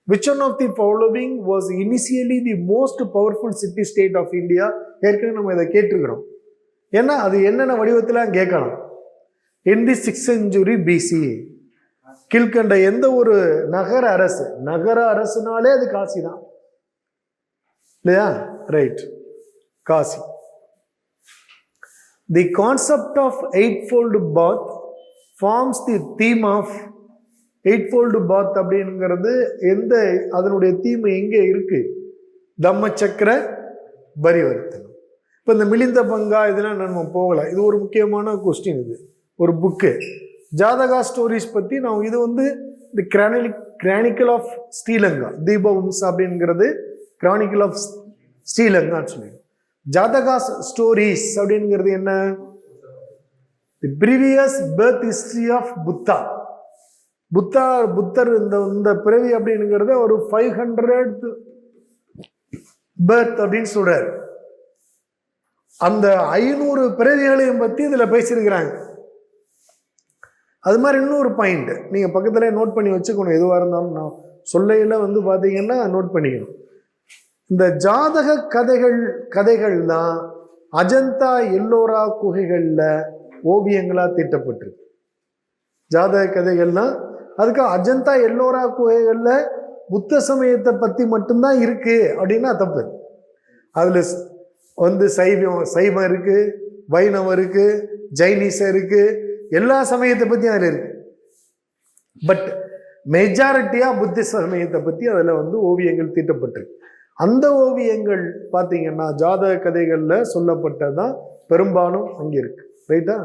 Which one of the following was initially the most powerful city state of India? ஏற்கனவே நம்ம இதை கேட்டிருக்கிறோம். ஏன்னா அது என்னென்ன வடிவத்தில் கேட்கலாம். In the 6th century BC கீழ்கண்ட எந்த ஒரு நகர அரசுனாலே அது காசி தான் இல்லையா? Right, Kashi. The concept of eightfold bath forms the theme of eightfold bath. அப்படிங்கிறது அதனுடைய தீம் எங்கே இருக்கு? தம்ம சக்கர பரிவர்த்தனம். இப்போ இந்த மிலிந்த பங்கா இதெல்லாம் நம்ம போகலாம். இது ஒரு முக்கியமான கொஸ்டின். இது ஒரு புக்கு ஜாதகா ஸ்டோரிஸ் பற்றி நான் இது the chronicle of Sri Lanka, Dipavamsa அப்படிங்கிறது கிரானிக்கல் ஆஃப் ஸ்ரீலங்கான்னு சொல்லிடுவோம். ஜாதகா ஸ்டோரிஸ் அப்படிங்கிறது என்ன? The previous birth history of புத்தர் இந்த பிறவி அப்படிங்கிறத ஒரு 500th பர்த் அப்படின்னு சொல்றாரு. அந்த 500 பிறவிகளையும் பத்தி இதுல பேசியிருக்கிறாங்க. அது மாதிரி இன்னொரு பாயிண்ட் நீங்க பக்கத்துல நோட் பண்ணி வச்சுக்கணும். எதுவாக இருந்தாலும் நான் சொல்லையில பாத்தீங்கன்னா நோட் பண்ணிக்கணும். இந்த ஜாதக கதைகள் தான் அஜந்தா எல்லோரா குகைகள்ல ஓவியங்களா தீட்டப்பட்டிருக்கு. ஜாதக கதைகள்லாம் அதுக்கு அஜந்தா எல்லோரா குகைகள்ல புத்த சமயத்தை பத்தி மட்டும்தான் இருக்கு அப்படின்னா தப்பு. அதுல சைவம் இருக்கு, வைணவம் இருக்கு, ஜைனிசம் இருக்கு, எல்லா சமயத்தை பத்தியும் அதுல இருக்கு. பட் மெஜாரிட்டியா புத்த சமயத்தை பத்தி அதுல ஓவியங்கள் தீட்டப்பட்டிருக்கு. அந்த ஓவியங்கள் பாத்தீங்கன்னா ஜாதக கதைகள்ல சொல்லப்பட்டதான் பெரும்பாலும் அங்க இருக்கு. ரைட்டா?